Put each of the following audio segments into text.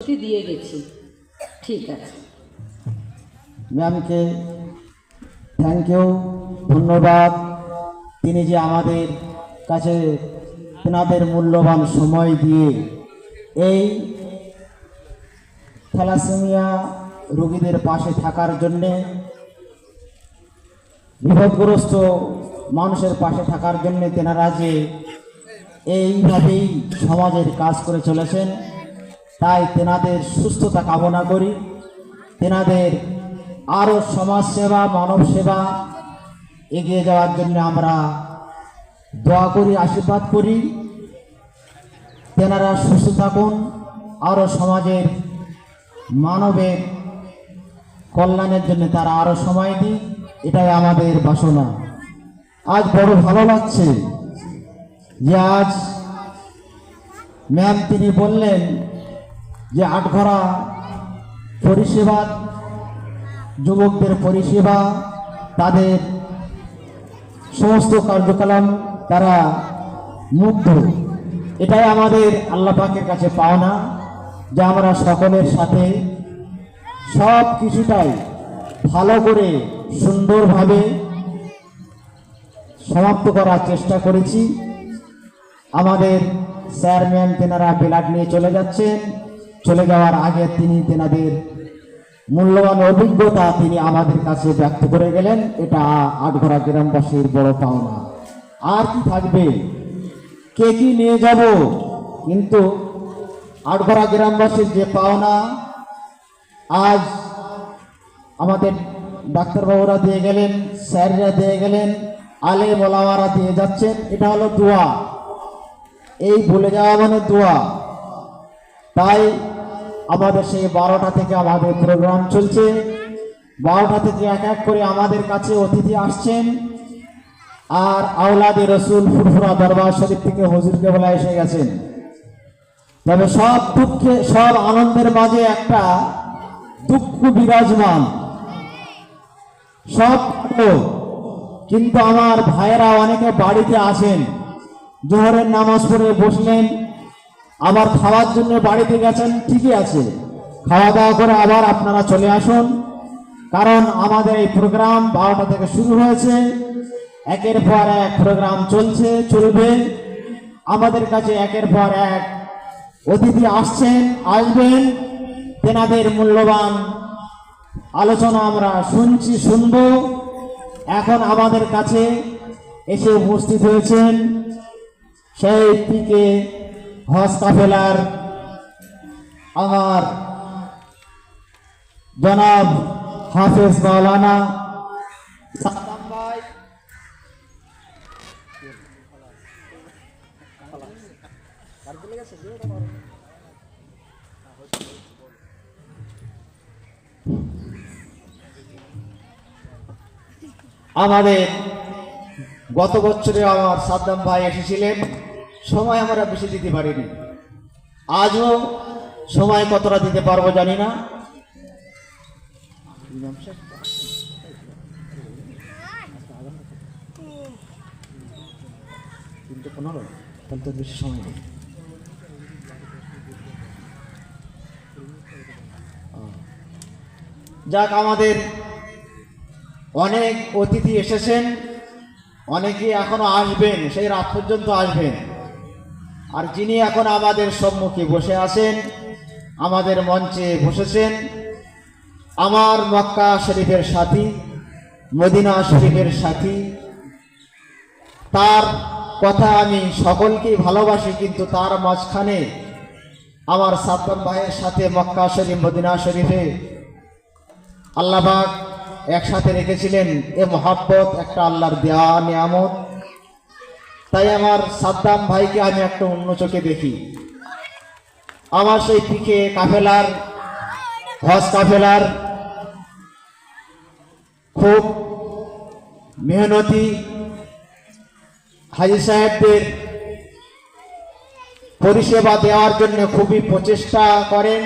প্রতিশ্রুতি দিয়ে গেছি। ঠিক আছে। ম্যামকে থ্যাংক ইউ, ধন্যবাদ। তিনি যে আমাদের কাছে তেনাদের মূল্যবান সময় দিয়ে এই থ্যালাসেমিয়া রোগীদের পাশে থাকার জন্যে, বিপদগ্রস্ত মানুষের পাশে থাকার জন্য তেনারা যে এইভাবেই সমাজের কাজ করে চলেছেন, তাই তেনাদের সুস্থতা কামনা করি। তেনাদের আরও সমাজসেবা, মানব সেবা এগিয়ে যাওয়ার জন্য আমরা দোয়া করি, আশীর্বাদ করি। তেনারা সুস্থ থাকুন, আরও সমাজের মানবের কল্যাণের জন্য তারা আরও সময় দিই, এটাই আমাদের বাসনা। আজ বড় ভালো লাগছে যে আজ ম্যাম তিনি বললেন যে আটঘরা পরিষেবা, যুবকদের পরিষেবা, তাদের সমস্ত কার্যকলাপ তারা মুগ্ধ। এটাই আমাদের আল্লাহ পাকের কাছে পাওনা, যে আমরা সকলের সাথে সব কিছুটাই ভালো করে সুন্দরভাবে সমাপ্ত করার চেষ্টা করেছি। আমাদের চেয়ারম্যান তেনারা প্লাট নিয়ে চলে যাচ্ছেন। চলে যাওয়ার আগে তিনি তেনাদের মূল্যবান অভিজ্ঞতা তিনি আমাদের কাছে ব্যক্ত করে গেলেন। এটা আটঘরা গ্রামবাসীর বড় পাওনা। আর কি থাকবে, কে কি নিয়ে যাব, কিন্তু আটঘরা গ্রামবাসীর যে পাওনা আজ আমাদের ডাক্তারবাবুরা দিয়ে গেলেন, স্যাররা দিয়ে গেলেন, আলেম ওলামারা দিয়ে যাচ্ছেন। এটা হলো দোয়া, এই বলে যাওয়া মানে দোয়া। তাই আমাদের সেই 12টা থেকে আমাদের প্রোগ্রাম চলছে। 12টা থেকে এক এক করে আমাদের কাছে অতিথি আসছেন। আর আওলাদে রসুল ফুরফুরা দরবার শরীফ থেকে হুজুর কেবলা এসে গেছেন। তবে সব দুঃখে, সব আনন্দের মাঝে একটা দুঃখ বিরাজমান। সব কিন্তু আমার ভাইয়েরা অনেকে বাড়িতে আসেন, জোহরের নামাজ পড়ে বসলেন, আবার খাওয়ার জন্য বাড়িতে গেছেন, ঠিকই আছে, খাওয়া দাওয়া করে আবার আপনারা চলে আসুন। কারণ আমাদের এই প্রোগ্রাম 12টা থেকে শুরু হয়েছে, একের পর এক প্রোগ্রাম চলছে, চলবে। আমাদের কাছে একের পর এক অতিথি আসছেন, আসবেন। তেনাদের মূল্যবান আলোচনা আমরা শুনছি, শুনব। এখন আমাদের কাছে এসে উপস্থিত হয়েছেন সেই দিকে হজ কাফেলার আমার জনাব হাফেজ মাওলানা সাদ্দাম ভাই। আমাদের গত বছরে আমার সাদ্দাম ভাই এসেছিলেন, সময় আমরা বেশি দিতে পারিনি। আজও সময় কতটা দিতে পারবো জানি না। বেশি সময় নেই। যাক, আমাদের অনেক অতিথি এসেছেন, অনেকে এখনো আসবেন, সেই রাত পর্যন্ত আসবেন। আর যিনি এখন আমাদের সম্মুখে বসে আছেন, আমাদের মঞ্চে বসেছেন, আমার মক্কা শরীফের সাথী, মদিনা শরীফের সাথী। তার কথা আমি সকলকেই ভালোবাসি, কিন্তু তার মাঝখানে আমার সাদ্দাম ভাইয়ের সাথে মক্কা শরীফ, মদিনা শরীফে আল্লাহ পাক একসাথে রেখেছিলেন। এ মহাব্বত একটা আল্লাহর দেওয়া নিয়ামত। তাই আমার সাদ্দাম ভাইকে আমি একটা অন্য চোখে দেখি। আমার সেই পিকে কাফেলার, হজ কাফেলার খুব মেহনতি হাজী সাহেবদের পরিষেবা দেওয়ার জন্য খুবই প্রচেষ্টা করেন।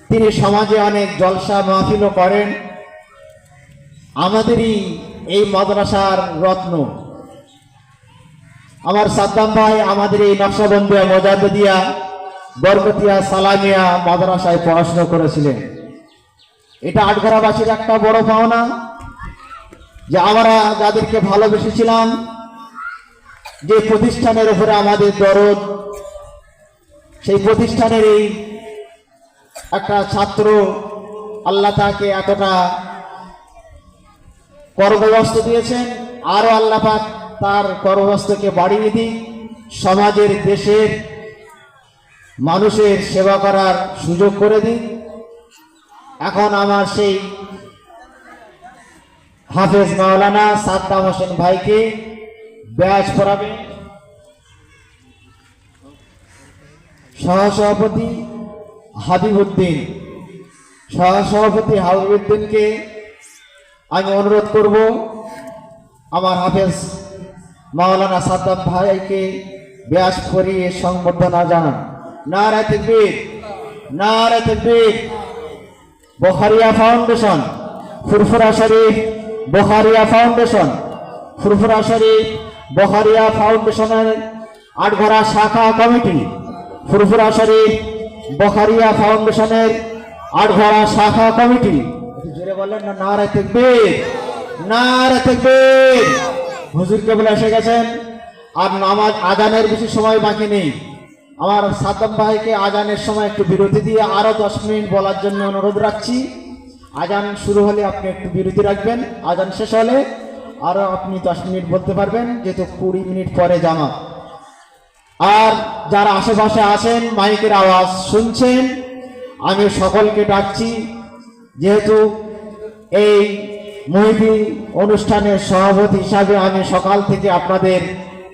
তিনি সমাজে অনেক জলসা মাহফিলও করেন। আমাদেরই এই মাদ্রাসার রত্ন আমার সাদ্দাম ভাই আমাদের এই নকশবন্দিয়া মোজাদ্দিয়া বরকতিয়া সালামিয়া মাদ্রাসায় পড়াশোনা করেছিলেন। এটা আটঘরাবাসীর একটা বড় পাওনা যে আমরা যাদেরকে ভালোবেসেছিলাম, যে প্রতিষ্ঠানের উপরে আমাদের দরদ, সেই প্রতিষ্ঠানের এই একটা ছাত্র আল্লাহ তাকে এতটা কর্মবস্তু দিয়েছেন, আরো আল্লাহ পাক তার কর্মবস্তুকে বাড়িয়ে দিই, সমাজের দেশের মানুষের সেবা করার সুযোগ করে দিই। এখন আমার সেই হাফেজ মাওলানা সাদ্দাম হোসেন ভাইকে ব্যাচ পড়াবে সহসভাপতি হাবিবুদ্দিন। সহসভাপতি হাবিবুদ্দিনকে আমি অনুরোধ করব আমার হাফেজ মাওলানা সাদ্দাম ভাইকে ব্যাচ পড়িয়ে সংবর্ধনা জানান। নারে তাকবীর, নারে তাকবীর। বুখারিয়া ফাউন্ডেশন, ফুরফুরা শরীফ বুখারিয়া ফাউন্ডেশন, ফুরফুরা শরীফ বুখারিয়া ফাউন্ডেশনের আটঘরা শাখা কমিটি, ফুরফুরা শরীফ বুখারিয়া ফাউন্ডেশনের আটঘরা শাখা কমিটি। জোরে বললেন না, নারে তাকবীর, নারে তাকবীর। হুজুর কেবল এসে গেছেন, আর নামাজ আজানের বেশি সময় বাকি নেই। আমার সাদ্দাম ভাইকে আজানের সময় একটু বিরতি দিয়ে আরো 10 মিনিট বলার জন্য অনুরোধ রাখছি। আজান শুরু হলে আপনি একটু বিরতি রাখবেন, আজান শেষ হলে আরো আপনি 10 মিনিট বলতে পারবেন, যেহেতু 20 মিনিট পরে জামাত। আর যারা আশেপাশে আছেন মাইকের আওয়াজ শুনছেন, আমি সকলকে ডাকছি, যেহেতু এই মুহিদি অনুষ্ঠানের সভাপতি হিসাবে আমি সকাল থেকে আপনাদের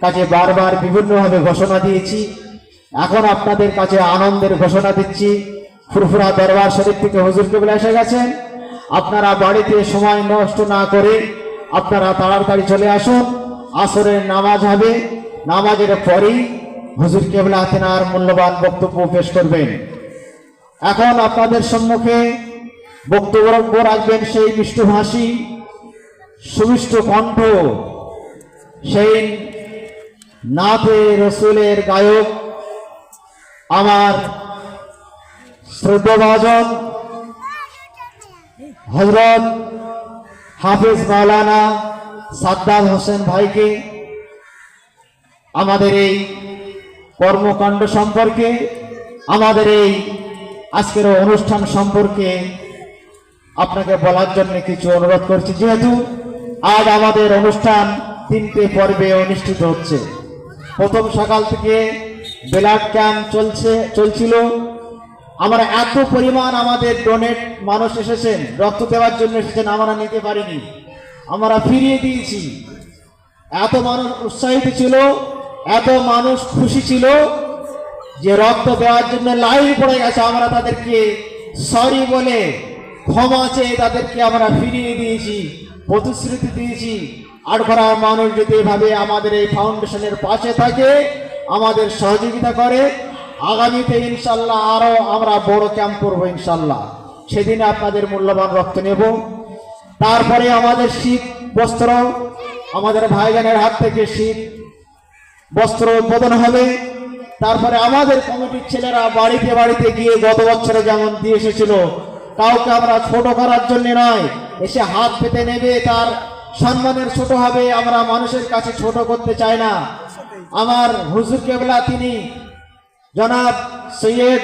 কাছে বারবার বিভিন্নভাবে ঘোষণা দিয়েছি, এখন আপনাদের কাছে আনন্দের ঘোষণা দিচ্ছি। ফুরফুরা দরবার শরীফ থেকে হুজুর কেবল এসে গেছেন। আপনারা বাড়িতে সময় নষ্ট না করে আপনারা তাড়াতাড়ি চলে আসুন। আসরের নামাজ হবে, নামাজের পরেই হুজুর কেবলা তেনার মূল্যবান বক্তব্য পেশ করবেন। এখন আপনাদের সম্মুখে বক্তব্য রাখবেন সেই মিষ্টভাষী সুমিষ্ট কণ্ঠ, সেই নাতে রসুলের গায়ক আমার শ্রদ্ধাভাজন হযরত হাফেজ মাওলানা সাদ্দাম হোসেন ভাইকে আমাদের এই কর্মকাণ্ড সম্পর্কে, আমাদের এই আজকের অনুষ্ঠান সম্পর্কে আপনাকে বলার জন্য কিছু অনুরোধ করছি। যেহেতু আজ আমাদের অনুষ্ঠান 3টে পর্বে অনুষ্ঠিত হচ্ছে। প্রথম সকাল থেকে ব্লাড ক্যাম্প চলছিল। আমরা এত পরিমাণ আমাদের ডোনেট মানুষ এসেছেন, রক্ত দেওয়ার জন্য এসেছেন, আমরা নিতে পারিনি, আমরা ফিরিয়ে দিয়েছি। এত মানুষ উৎসাহিত ছিল, এত মানুষ খুশি ছিল যে রক্ত দেওয়ার জন্য লাইন পড়ে গেছে। আমরা তাদেরকে সরি বলে ক্ষমা চেয়ে তাদেরকে আমরা ফিরিয়ে দিয়েছি, প্রতিশ্রুতি দিয়েছি। আটঘরার মানুষ যদি এভাবে আমাদের এই ফাউন্ডেশনের পাশে থাকে, আমাদের সহযোগিতা করে, আগামীতে ইনশাল্লাহ আরো আমরা বড় ক্যাম্প করবো ইনশাল্লাহ। সেদিনে আপনাদের মূল্যবান রক্ত নেব। তারপরে আমাদের শীত বস্ত্র, আমাদের ভাইজানের হাত থেকে শীত বস্ত্র উদ্বোধন হবে। তারপরে আমাদের কমিটির ছেলেরা বাড়িতে বাড়িতে গিয়ে গত বছরে যেমন দিয়ে এসেছিল, কাউকে আমরা ছোট করার জন্য নয়, এসে হাত পেতে নেবে, তার সম্মানের ছোট হবে, আমরা মানুষের কাছে ছোট করতে চাই না। আমার হুজুর কেবলা তিনি জনাব সৈয়দ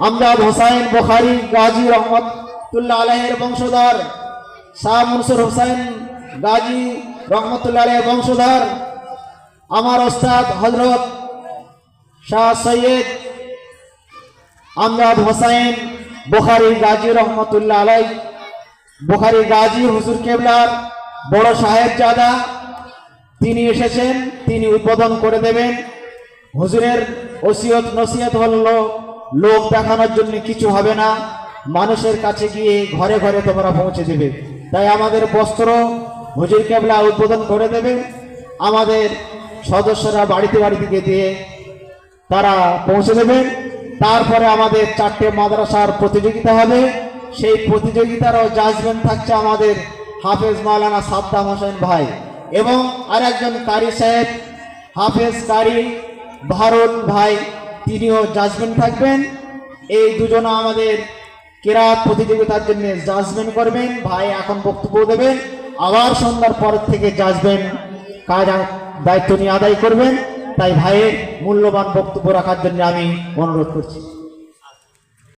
আমজাদ হোসাইন বুখারী গাজী রহমতুল্লাহ আলাইহির বংশধর, শাহ মনসুর হোসেন গাজী রহমতুল্লাহ আলাইহির বংশধর, আমার ওস্তাদ হযরত শাহ সৈয়দ আমজাদ হোসাইন বুখারী গাজী রহমতুল্লাহ আলাইহি, বুখারী গাজী হুজুর কেবলার বড় সাহেবজাদা তিনি এসেছেন, তিনি উদ্বোধন করে দেবেন। হুজুরের ওসিয়ত নসিহত হলো লোক দেখানোর জন্য কিছু হবে না, মানুষের কাছে গিয়ে ঘরে ঘরে তোমরা পৌঁছে দেবে। তাই আমাদের বস্ত্র হুজুর কেবলা উদ্বোধন করে দেবে, আমাদের সদস্যরা বাড়িতে বাড়িতে দিয়ে তারা পৌঁছে দেবেন। তারপরে আমাদের 4টে মাদ্রাসার প্রতিযোগিতা হবে, সেই প্রতিযোগিতারও জাজমেন্ট থাকছে আমাদের হাফেজ মাওলানা সাদ্দাম হোসেন ভাই এবং আরেকজন কারি সাহেব হাফেজ কারি ভারুল ভাই, তিনিও জাজমেন্ট থাকবেন। এই দুজনে আমাদের কেরাত প্রতিযোগিতার জন্য জাজমেন্ট করবেন। ভাই এখন বক্তব্য দেবেন, আবার সন্ধ্যার পর থেকে জাজমেন্ট কাজ দায়িত্ব নিয়ে আদায় করবেন। তাই ভাইয়ের মূল্যবান বক্তব্য রাখার জন্য আমি অনুরোধ করছি।